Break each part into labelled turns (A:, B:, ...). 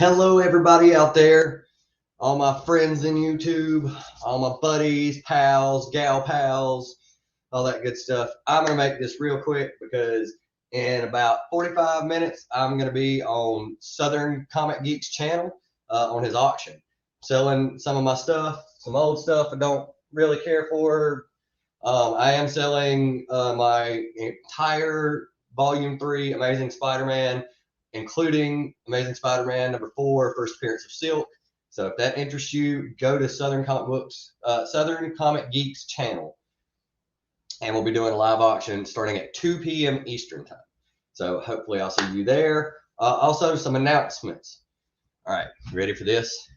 A: Hello, everybody out there, all my friends in YouTube, all my buddies, pals, gal pals, all that good stuff. I'm going to make this real quick because in about 45 minutes, I'm going to be on Southern Comic Geek's channel on his auction, selling some of my stuff, some old stuff I don't really care for. I am selling my entire Volume 3 Amazing Spider-Man, including Amazing Spider-Man #4, First Appearance of Silk. So if that interests you, go to Southern Comic Geeks channel, and we'll be doing a live auction starting at 2 p.m. Eastern time. So hopefully I'll see you there. Also, some announcements. All right, ready for this?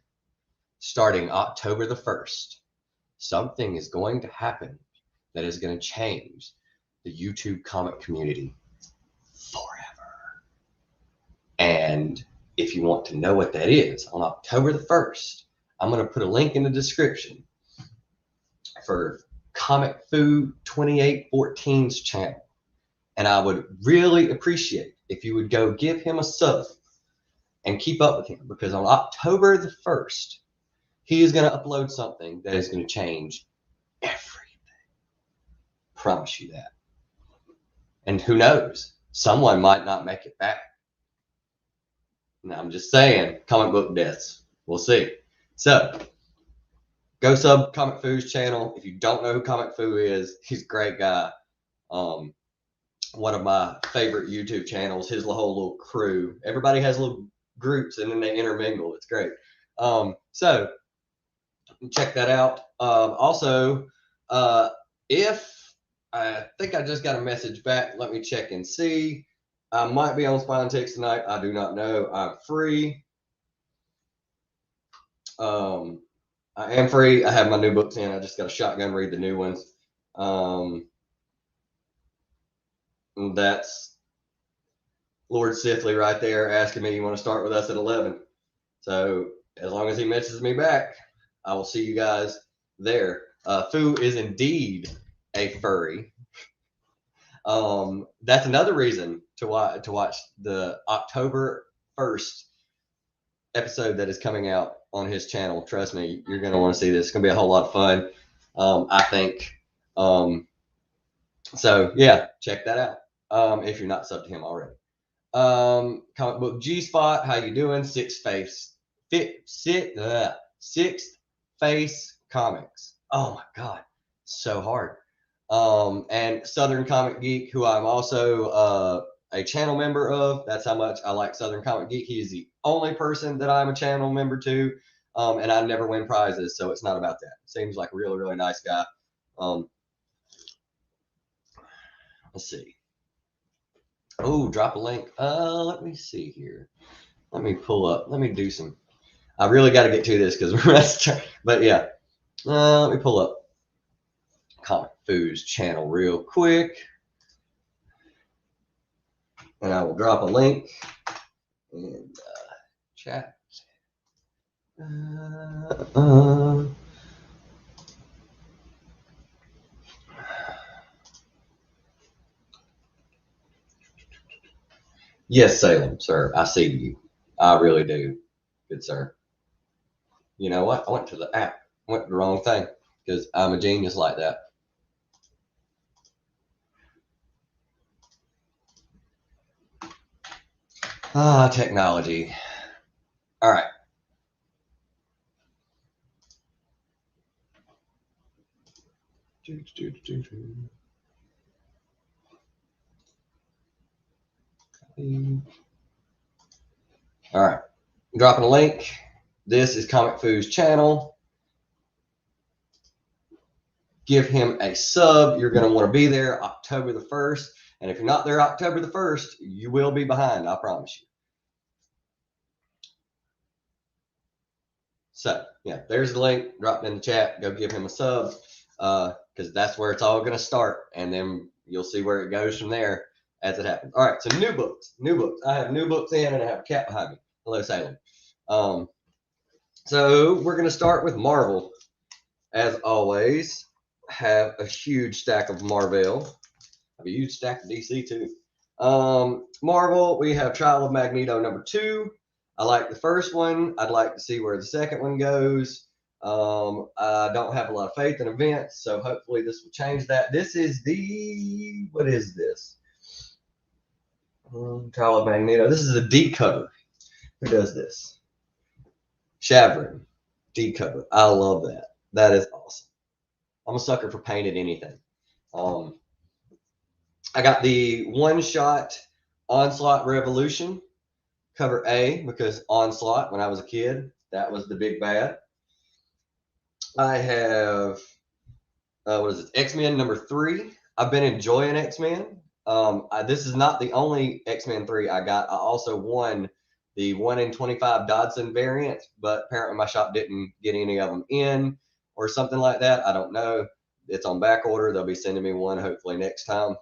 A: Starting October the 1st, something is going to happen that is going to change the YouTube comic community forever. And if you want to know what that is, on October the 1st, I'm going to put a link in the description for Comic Fu 2814's channel. And I would really appreciate if you would go give him a sub and keep up with him, because on October the 1st, he is going to upload something that is going to change everything. Promise you that. And who knows, someone might not make it back. Now, I'm just saying, comic book deaths. We'll see. So, go sub Comic Fu's channel. If you don't know who Comic Fu is, he's a great guy. One of my favorite YouTube channels. His whole little crew. Everybody has little groups, and then they intermingle. It's great. So, check that out. Also, if I think I just got a message back. Let me check and see. I might be on Spine Ticks tonight. I do not know. I'm free. I am free. I have my new books in. I just got a shotgun read the new ones. That's Lord Sifley right there asking me, you want to start with us at 11? So as long as he messages me back, I will see you guys there. Fu is indeed a furry. That's another reason to watch the October 1st episode that is coming out on his channel. Trust me, you're going to want to see this. It's going to be a whole lot of fun, I think. So yeah, check that out if you're not subbed to him already. Comic Book G Spot, how you doing? Sixth Face Comics. Oh my god, so hard. And Southern Comic Geek, who I'm also a channel member of. That's how much I like Southern Comic Geek. He is the only person that I'm a channel member to, and I never win prizes, so it's not about that. Seems like a really, really nice guy. Let's see. Oh, drop a link. Let me see here. Let me pull up. Let me do some. I really got to get to this because we're but yeah. Let me pull up Comic Fu's channel real quick, and I will drop a link in chat. Yes, Salem, sir. I see you. I really do. Good sir. You know what? I went to the app. Went to the wrong thing because I'm a genius like that. Technology. All right. All right. Dropping a link. This is Comic Fu's channel. Give him a sub. You're going to want to be there October the 1st. And if you're not there October the 1st, you will be behind. I promise you. So, yeah, there's the link. Drop it in the chat. Go give him a sub because that's where it's all going to start. And then you'll see where it goes from there as it happens. All right, so new books. New books. I have new books in, and I have a cat behind me. Hello, Salem. So we're going to start with Marvel. As always, have a huge stack of Marvel. I have a huge stack of DC, too. Marvel, we have Trial of Magneto #2. I like the first one. I'd like to see where the second one goes. I don't have a lot of faith in events, so hopefully this will change that. This is the, what is this? Tyler Magneto. This is a D cover. Who does this? Shavrin. D cover. I love that. That is awesome. I'm a sucker for painted anything. I got the one-shot Onslaught Revolution cover A, because Onslaught, when I was a kid, that was the big bad. I have, what is it, X-Men number 3. I've been enjoying X-Men. This is not the only X-Men 3 I got. I also won the 1 in 25 Dodson variant, but apparently my shop didn't get any of them in or something like that. I don't know. It's on back order. They'll be sending me one hopefully next time,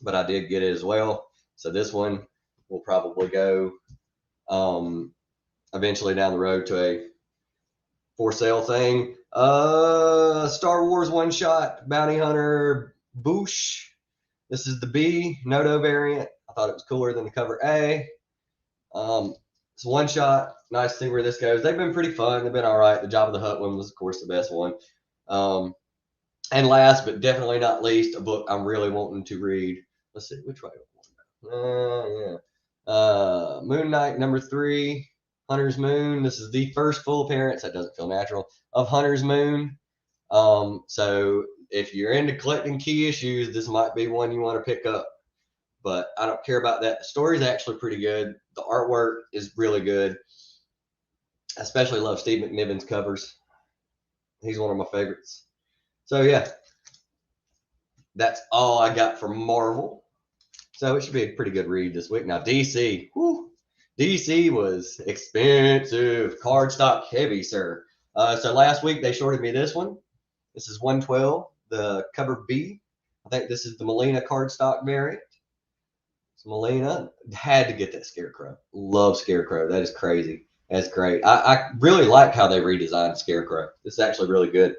A: but I did get it as well. So this one will probably go eventually down the road to a for sale thing. Star Wars one shot Bounty Hunter Boosh. This is the B Noto variant. I thought it was cooler than the cover A. It's one shot. Nice to see where this goes. They've been pretty fun. They've been all right. The Job of the Hutt one was, of course, the best one. And last but definitely not least, a book I'm really wanting to read. Let's see, which way? Moon Knight number 3, Hunter's Moon. This is the first full appearance, that doesn't feel natural, of Hunter's Moon. So if you're into collecting key issues, this might be one you want to pick up. But I don't care about that. The story's actually pretty good. The artwork is really good. I especially love Steve McNiven's covers. He's one of my favorites. So yeah, that's all I got for Marvel. So it should be a pretty good read this week. Now DC, whew, DC was expensive, cardstock heavy, sir. So last week they shorted me this one. This is 112, the cover B. I think this is the Melina cardstock variant. So Melina had to get that Scarecrow. Love Scarecrow. That is crazy. That's great. I really like how they redesigned Scarecrow. This is actually really good.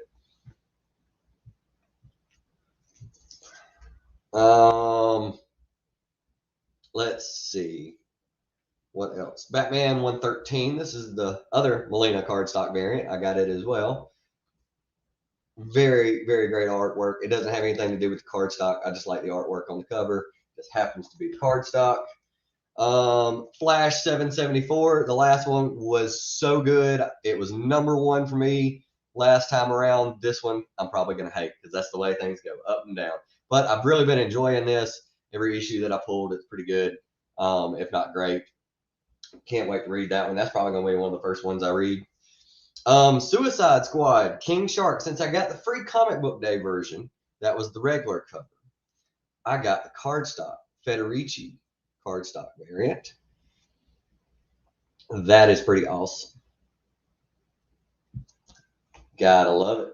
A: Let's see. What else? Batman 113. This is the other Melina cardstock variant. I got it as well. Very, very great artwork. It doesn't have anything to do with the cardstock. I just like the artwork on the cover. This happens to be the cardstock. Flash 774. The last one was so good. It was number 1 for me last time around. This one I'm probably going to hate because that's the way things go, up and down. But I've really been enjoying this. Every issue that I pulled, it's pretty good, if not great. Can't wait to read that one. That's probably going to be one of the first ones I read. Suicide Squad, King Shark. Since I got the free comic book day version, that was the regular cover. I got the cardstock Federici cardstock variant. That is pretty awesome. Gotta love it.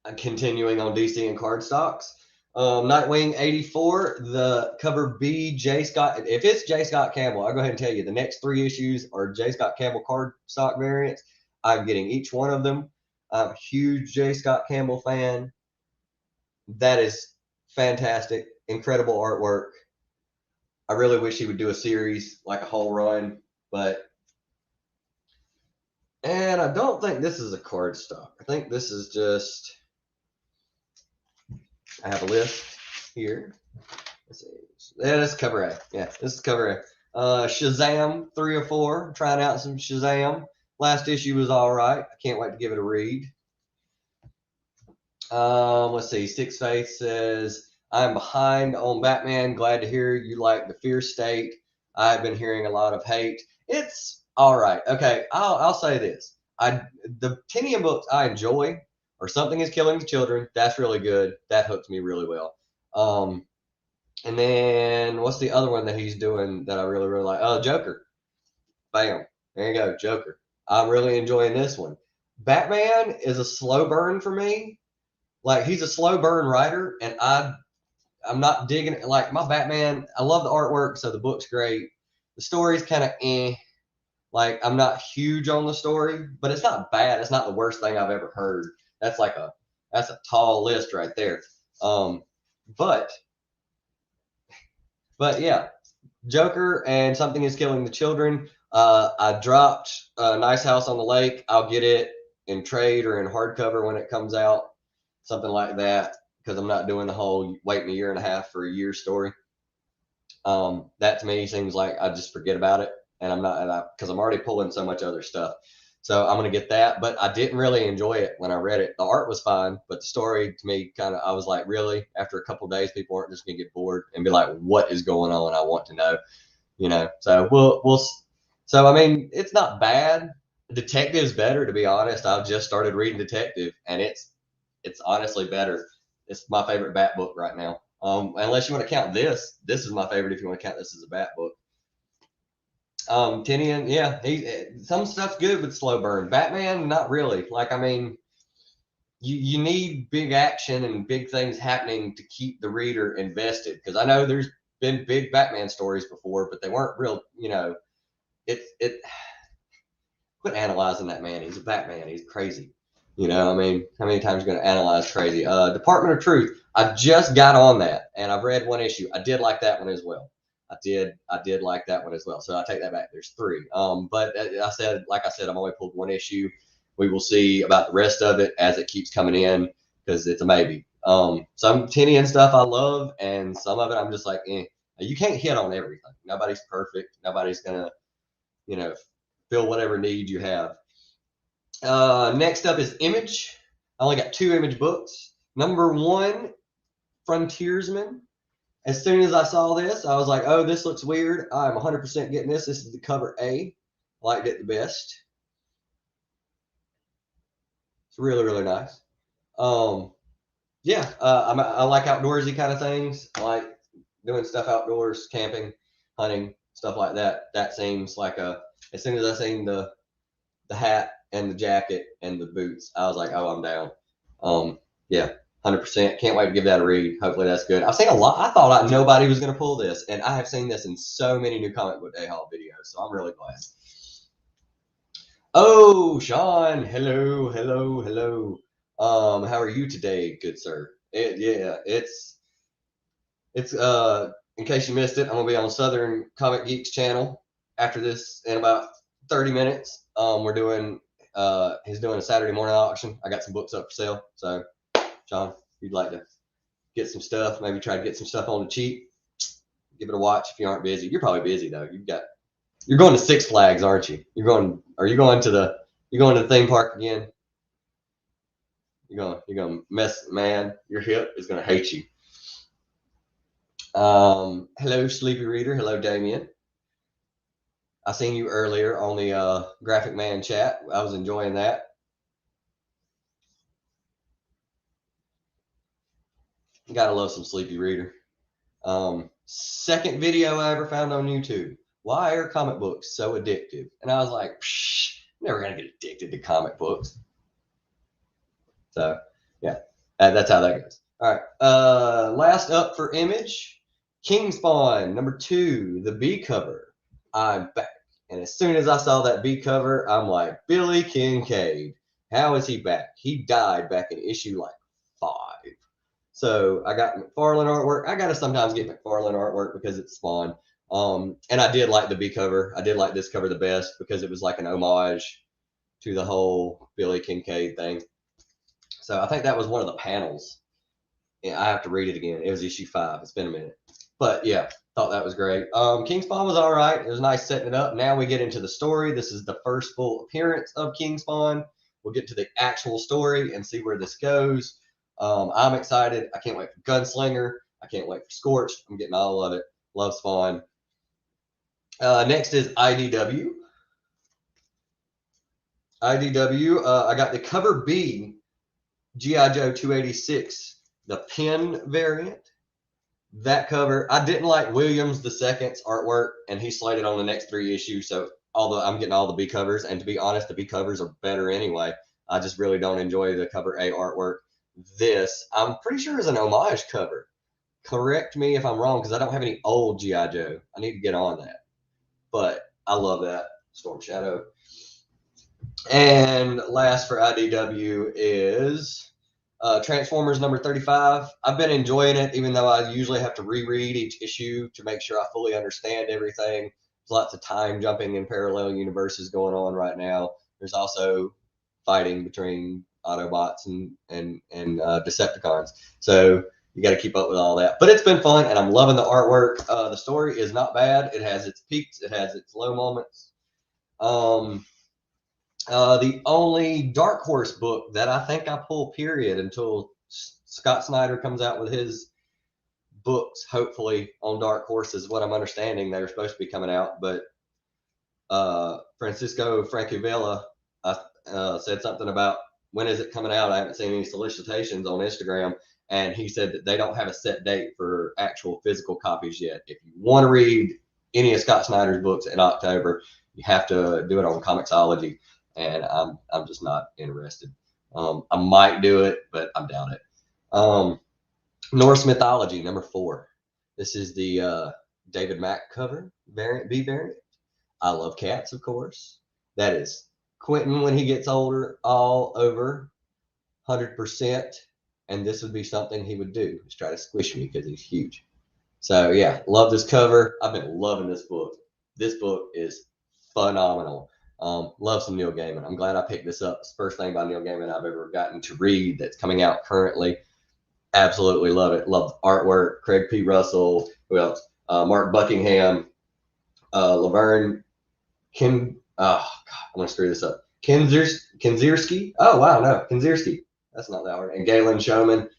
A: I'm continuing on DC and cardstocks. Nightwing 84, the cover B, J. Scott. If it's J. Scott Campbell, I'll go ahead and tell you the next 3 issues are J. Scott Campbell cardstock variants. I'm getting each one of them. I'm a huge J. Scott Campbell fan. That is fantastic. Incredible artwork. I really wish he would do a series, like a whole run, and I don't think this is a cardstock. I think this is just, I have a list here. Let's see. Yeah, this is cover A. Yeah, this is cover A. Shazam 3 or 4. I'm trying out some Shazam. Last issue was all right. I can't wait to give it a read. Let's see. Six Faith says, I'm behind on Batman. Glad to hear you like the Fear State. I've been hearing a lot of hate. It's all right. Okay, I'll say this. The Tinian books I enjoy, or Something is Killing the Children. That's really good. That hooks me really well. And then what's the other one that he's doing that I really, really like? Oh, Joker. Bam. There you go, Joker. I'm really enjoying this one. Batman is a slow burn for me. Like, he's a slow burn writer, and I'm not digging it. Like, my Batman, I love the artwork, so the book's great. The story's kind of eh. Like, I'm not huge on the story, but it's not bad. It's not the worst thing I've ever heard. That's a tall list right there. But yeah, Joker and Something is Killing the Children. I dropped Nice House on the Lake. I'll get it in trade or in hardcover when it comes out, something like that, because I'm not doing the whole waiting a year and a half for a year story. That to me seems like I just forget about it, and I'm not, because I'm already pulling so much other stuff. So I'm gonna get that, but I didn't really enjoy it when I read it. The art was fine, but the story to me kind of, I was like, really? After a couple of days, people aren't just gonna get bored and be like, what is going on? I want to know, you know. So we'll. So I mean, it's not bad. Detective's better, to be honest. I've just started reading Detective, and it's honestly better. It's my favorite Bat book right now. Unless you want to count this. This is my favorite if you want to count this as a Bat book. Tinian, yeah, some stuff's good with slow burn. Batman, not really. Like, I mean, you need big action and big things happening to keep the reader invested. Because I know there's been big Batman stories before, but they weren't real. You know, it. Quit analyzing that man. He's a Batman. He's crazy. You know, I mean, how many times are you going to analyze crazy? Department of Truth. I just got on that, and I've read one issue. I did like that one as well. I did like that one as well. So I take that back. There's three. But like I said, I've only pulled one issue. We will see about the rest of it as it keeps coming in because it's a maybe. Some Tinian stuff I love, and some of it I'm just like, eh. You can't hit on everything. Nobody's perfect. Nobody's gonna, you know, fill whatever need you have. Next up is Image. I only got 2 Image books. Number 1, Frontiersman. As soon as I saw this, I was like, oh, this looks weird. I'm 100% getting this. This is the cover A. Liked it the best. It's really, really nice. Yeah, I like outdoorsy kind of things. I like doing stuff outdoors, camping, hunting, stuff like that. That seems like as soon as I seen the hat and the jacket and the boots, I was like, oh, I'm down. Yeah, 100%. Can't wait to give that a read. Hopefully that's good. I've seen a lot. I thought nobody was going to pull this, and I have seen this in so many new comic book day haul videos, so I'm really glad. Oh, Sean, hello, hello, hello. How are you today, good sir? Yeah, it's in case you missed it, I'm gonna be on Southern Comic Geeks channel after this in about 30 minutes. We're doing he's doing a Saturday morning auction. I got some books up for sale. So, John, if you'd like to get some stuff, maybe try to get some stuff on the cheap, give it a watch if you aren't busy. You're probably busy though. You're going to Six Flags, aren't you? Are you going to the theme park again? You're going to mess, man. Your hip is going to hate you. Hello, Sleepy Reader. Hello, Damien. I seen you earlier on the Graphic Man chat. I was enjoying that. Gotta love some Sleepy Reader. Second video I ever found on YouTube. Why are comic books so addictive? And I was like, psh, never gonna get addicted to comic books. So yeah, that's how that goes. All right. Last up for Image, King Spawn #2, the B cover. I'm back. And as soon as I saw that B cover, I'm like, Billy Kincaid. How is he back? He died back in issue like 5. So I got McFarlane artwork. I gotta sometimes get McFarlane artwork because it's Spawn. And I did like the B cover. I did like this cover the best because it was like an homage to the whole Billy Kincaid thing. So I think that was one of the panels. Yeah, I have to read it again. It was issue 5. It's been a minute. But yeah, thought that was great. King Spawn was all right. It was nice setting it up. Now we get into the story. This is the first full appearance of King Spawn. We'll get to the actual story and see where this goes. I'm excited. I can't wait for Gunslinger. I can't wait for Scorched. I'm getting all of it. Love Spawn. Next is IDW. IDW. I got the cover B, G.I. Joe 286, the pen variant. That cover, I didn't like Williams II's artwork, and he slated on the next 3 issues. So although I'm getting all the B covers, and to be honest, the B covers are better anyway. I just really don't enjoy the cover A artwork. This, I'm pretty sure, is an homage cover. Correct me if I'm wrong, because I don't have any old G.I. Joe. I need to get on that. But I love that. Storm Shadow. And last for IDW is Transformers number 35. I've been enjoying it, even though I usually have to reread each issue to make sure I fully understand everything. There's lots of time jumping in parallel universes going on right now. There's also fighting between Autobots and Decepticons. So you got to keep up with all that. But it's been fun, and I'm loving the artwork. The story is not bad. It has its peaks. It has its low moments. The only Dark Horse book that I think I pull, period, until Scott Snyder comes out with his books, hopefully on Dark Horse, is what I'm understanding. They're supposed to be coming out, but Francisco Francavilla said something about when is it coming out. I haven't seen any solicitations on Instagram, and he said that they don't have a set date for actual physical copies yet. If you want to read any of Scott Snyder's books in October, you have to do it on Comixology, and I'm just not interested. I might do it, but I doubt it. Norse Mythology number 4. This is the David Mack cover variant, B variant. I love cats, of course. That is Quentin when he gets older, all over 100%. And this would be something he would do, is try to squish me because he's huge. So yeah, love this cover. I've been loving this book. This book is phenomenal. Love some Neil Gaiman. I'm glad I picked this up. It's the first thing by Neil Gaiman I've ever gotten to read that's coming out currently. Absolutely love it. Love the artwork. Craig P. Russell. Who else? Mark Buckingham. Laverne Kim. Oh God, I'm gonna screw this up. Kinzierski. Oh wow, no, Kinzierski. That's not that word. And Galen Showman.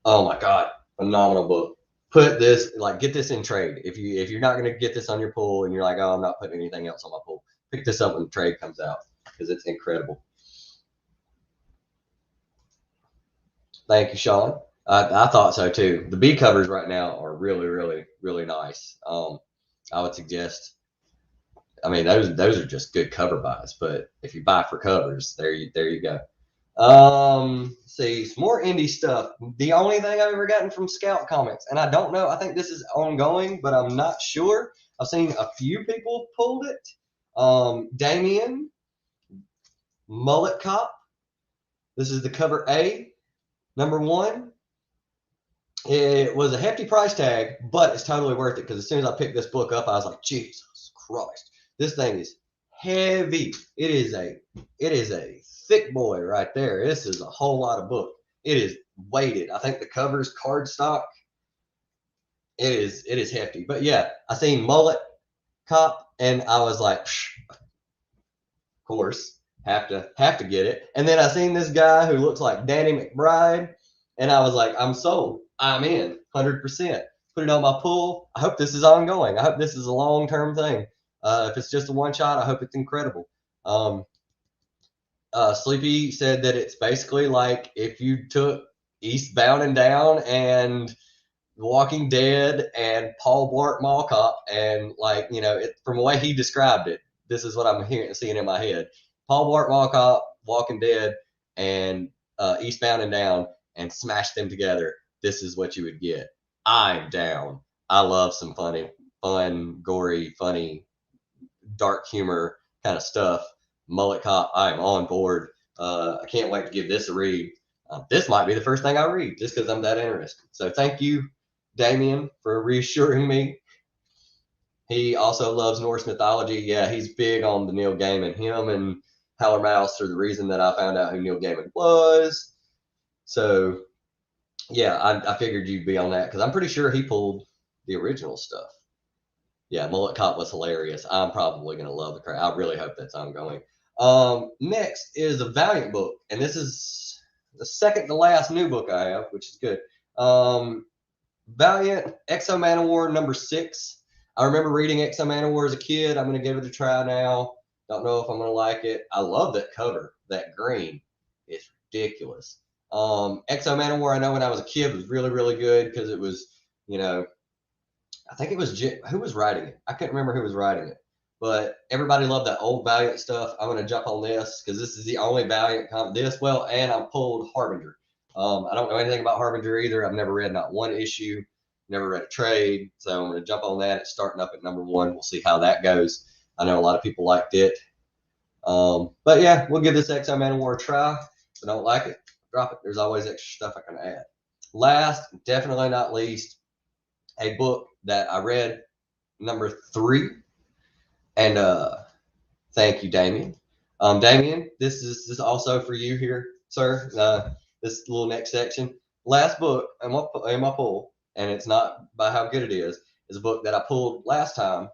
A: Oh my God, phenomenal book. Put this, get this in trade. If you're not gonna get this on your pool and you're like, oh, I'm not putting anything else on my pool, pick this up when the trade comes out because it's incredible. Thank you, Sean. I thought so too. The B covers right now are really, really, really nice. I would suggest. I mean, those are just good cover buys. But if you buy for covers, there you go. See, some more indie stuff. The only thing I've ever gotten from Scout Comics, and I don't know. I think this is ongoing, but I'm not sure. I've seen a few people pulled it. Damien, Mullet Cop. This is the cover A, number 1. It was a hefty price tag, but it's totally worth it because as soon as I picked this book up, I was like, Jesus Christ, this thing is heavy. It is a thick boy right there. This is a whole lot of book. It is weighted. I think the cover's cardstock. It is hefty. But yeah, I seen Mullet Cop and I was like, of course, have to get it. And then I seen this guy who looks like Danny McBride, and I was like, I'm sold. I'm in 100%. Put it on my pool. I hope this is ongoing. I hope this is a long-term thing. If it's just a one shot, I hope it's incredible. Sleepy said that it's basically like if you took Eastbound and Down and The Walking Dead and Paul Blart Mall Cop and from the way he described it, this is what I'm seeing in my head. Paul Blart Mall Cop, Walking Dead, and Eastbound and Down, and smash them together. This is what you would get. I'm down. I love some fun, gory, funny, dark humor kind of stuff. Mullet Cop, I am on board. I can't wait to give this a read. This might be the first thing I read just because I'm that interested. So thank you, Damien, for reassuring me. He also loves Norse mythology. Yeah, he's big on the Neil Gaiman. Him and Howler Mouse are the reason that I found out who Neil Gaiman was. So yeah, I figured you'd be on that because I'm pretty sure he pulled the original stuff. Yeah, Mullet Cop was hilarious. I'm probably going to love the crowd. I really hope that's ongoing. Next is a Valiant book, and this is the second to last new book I have, which is good. Valiant Exo Manowar number 6. I remember reading Exo Manowar as a kid. I'm going to give it a try now. Don't know if I'm going to like it. I love that cover. That green is ridiculous. Exo Manowar, I know when I was a kid, was really, really good because it was, I think it was who was writing it. I can't remember who was writing it, but everybody loved that old Valiant stuff. I'm going to jump on this because this is the only Valiant comic. And I pulled Harbinger. I don't know anything about Harbinger either. I've never read not one issue, never read a trade. So I'm going to jump on that. It's starting up at number 1. We'll see how that goes. I know a lot of people liked it. But yeah, we'll give this Exo Manowar a try. If I don't like it, drop it. There's always extra stuff I can add. Last, definitely not least, a book that I read, number 3, and thank you, Damien. Damien, this is also for you here, sir. This little next section, last book in my pull, and it's not by how good it is a book that I pulled last time,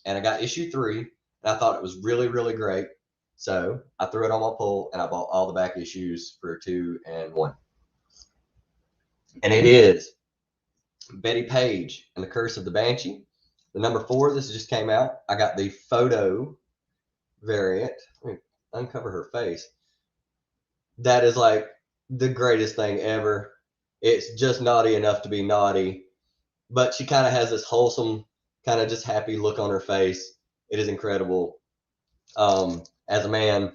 A: and I got issue 3, and I thought it was really, really great. So I threw it on my pull, and I bought all the back issues for 2 and 1. And it is Betty Page and the Curse of the Banshee. The number 4, this just came out. I got the photo variant. Let me uncover her face. That is like the greatest thing ever. It's just naughty enough to be naughty, but she kind of has this wholesome, kind of just happy look on her face. It is incredible. As a man,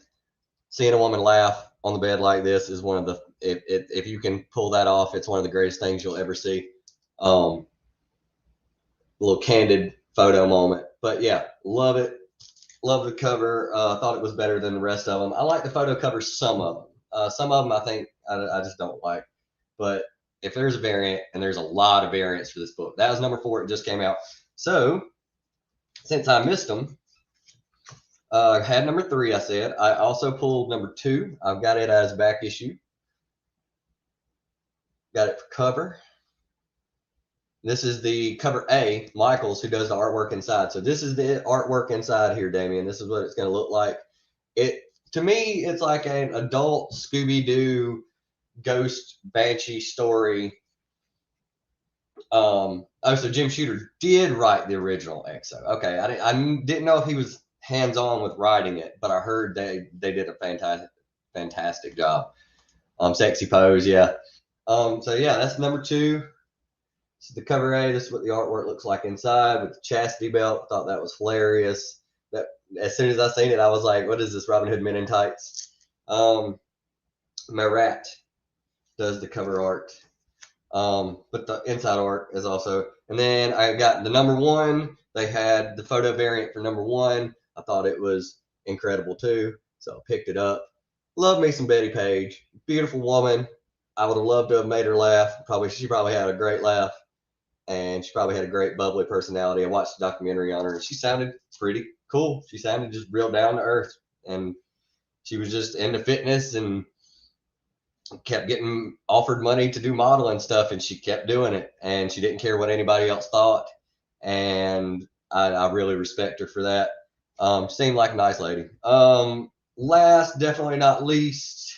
A: seeing a woman laugh on the bed like this is one of the, if you can pull that off, it's one of the greatest things you'll ever see. A little candid photo moment, but yeah, love it. Love the cover. Thought it was better than the rest of them. I like the photo covers, some of them. Some of them I think I just don't like. But if there's a variant, and there's a lot of variants for this book, that was number 4. It just came out. So since I missed them, I had number 3. I said I also pulled number 2. I've got it as a back issue. Got it for cover. This is the cover A, Michaels, who does the artwork inside. So this is the artwork inside here, Damien. This is what it's going to look like. To me, it's like an adult Scooby-Doo ghost banshee story. So Jim Shooter did write the original EXO. Okay, I didn't know if he was hands-on with writing it, but I heard they did a fantastic job. Sexy pose, yeah. So yeah, that's number 2. This is the cover A. This is what the artwork looks like inside with the chastity belt. Thought that was hilarious. That as soon as I seen it, I was like, "What is this, Robin Hood Men in Tights?" Marat does the cover art, but the inside art is also. And then I got the number 1. They had the photo variant for number 1. I thought it was incredible too, so I picked it up. Love me some Betty Page, beautiful woman. I would have loved to have made her laugh. She probably had a great laugh. And she probably had a great bubbly personality. I watched the documentary on her, and she sounded pretty cool. She sounded just real down to earth, and she was just into fitness and kept getting offered money to do modeling stuff, and she kept doing it, and she didn't care what anybody else thought, and I really respect her for that. Seemed like a nice lady. Last, definitely not least,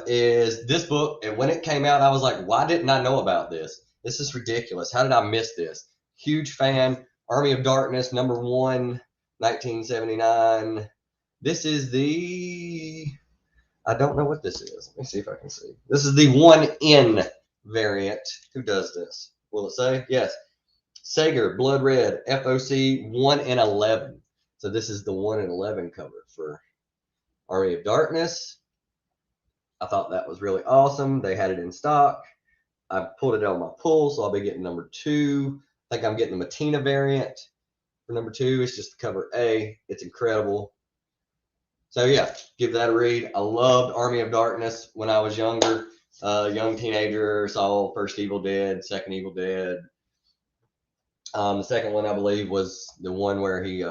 A: is this book. And when it came out, I was like, why didn't I know about this? This is ridiculous. How did I miss this? Huge fan. Army of Darkness, number 1, 1979. This is the, I don't know what this is. Let me see if I can see. This is the 1N variant. Who does this? Will it say? Yes. Sager, Blood Red, FOC 1 in 11. So this is the 1 in 11 cover for Army of Darkness. I thought that was really awesome. They had it in stock. I pulled it on my pull, so I'll be getting number 2. I think I'm getting the Matina variant for number 2. It's just the cover A. It's incredible. So yeah, give that a read. I loved Army of Darkness when I was younger. Young teenager, saw first Evil Dead, second Evil Dead. The second one, I believe, was the one where he,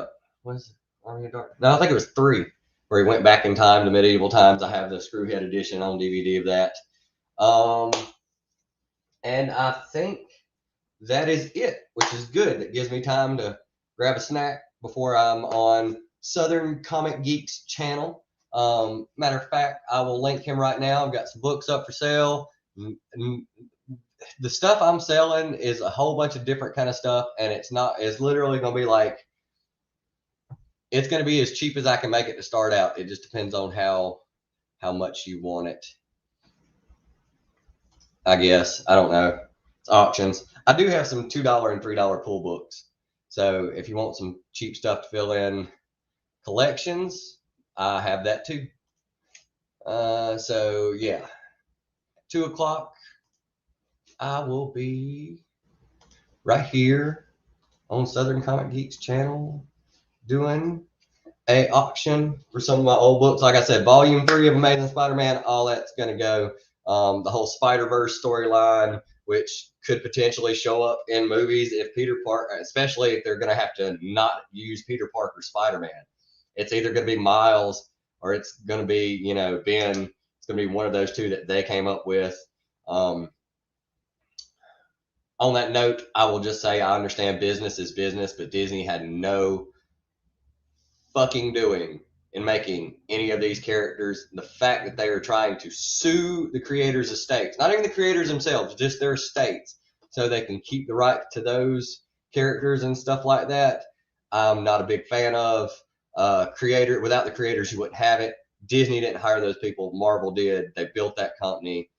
A: what is it? Army of Darkness? No, I think it was 3. Where he went back in time to medieval times. I have the Screwhead edition on DVD of that. And I think that is it, which is good. That gives me time to grab a snack before I'm on Southern Comic Geeks channel. Matter of fact, I will link him right now. I've got some books up for sale. The stuff I'm selling is a whole bunch of different kind of stuff, and it's literally going to be like, it's going to be as cheap as I can make it to start out. It just depends on how much you want it. I guess. I don't know. It's auctions. I do have some $2 and $3 pull books. So if you want some cheap stuff to fill in collections, I have that too. So yeah, 2 o'clock, I will be right here on Southern Comic Geeks channel doing a auction for some of my old books. Like I said, volume 3 of Amazing Spider-Man, all that's going to go. The whole Spider-Verse storyline, which could potentially show up in movies if Peter Parker, especially if they're going to have to not use Peter Parker Spider-Man. It's either going to be Miles or it's going to be, you know, Ben. It's going to be one of those two that they came up with. On that note, I will just say I understand business is business, but Disney had no fucking doing in making any of these characters. The fact that they are trying to sue the creators' estates, not even the creators themselves, just their estates, so they can keep the right to those characters and stuff like that, I'm not a big fan of. Creator, without the creators, you wouldn't have it. Disney didn't hire those people. Marvel did. They built that company.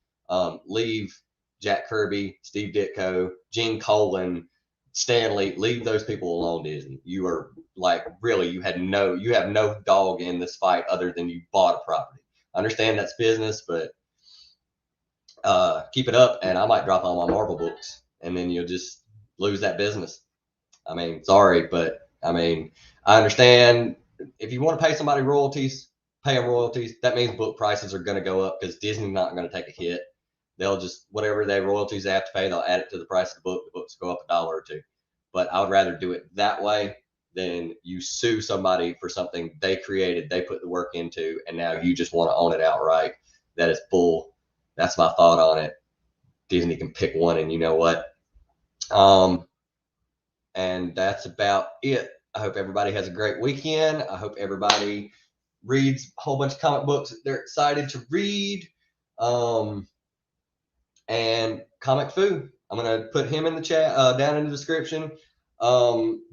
A: Leave Jack Kirby, Steve Ditko, Gene Colan, Stanley, leave those people alone, Disney. You are like, really, you have no dog in this fight other than you bought a property. I understand that's business, but keep it up and I might drop all my Marvel books and then you'll just lose that business. I mean, sorry, but I mean, I understand if you want to pay somebody royalties, pay them royalties. That means book prices are going to go up because Disney's not going to take a hit. They'll just, whatever they royalties they have to pay, they'll add it to the price of the book. The books go up $1 or $2. But I would rather do it that way than you sue somebody for something they created, they put the work into, and now you just want to own it outright. That is bull. That's my thought on it. Disney can pick one, and you know what? And that's about it. I hope everybody has a great weekend. I hope everybody reads a whole bunch of comic books that they're excited to read. And Comic Fu, I'm going to put him in the chat, down in the description.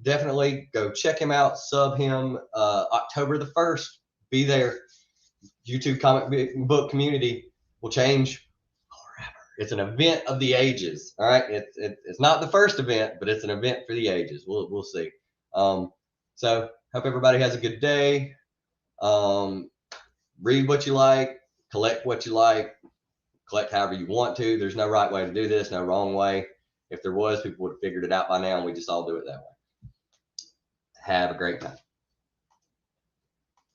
A: Definitely go check him out, sub him. October the 1st, be there. YouTube comic book community will change forever. It's an event of the ages. All right, it's not the first event, but it's an event for the ages. We'll see. So hope everybody has a good day. Read what you like, collect what you like, collect however you want to. There's no right way to do this, no wrong way. If there was, people would have figured it out by now, and we just all do it that way. Have a great time.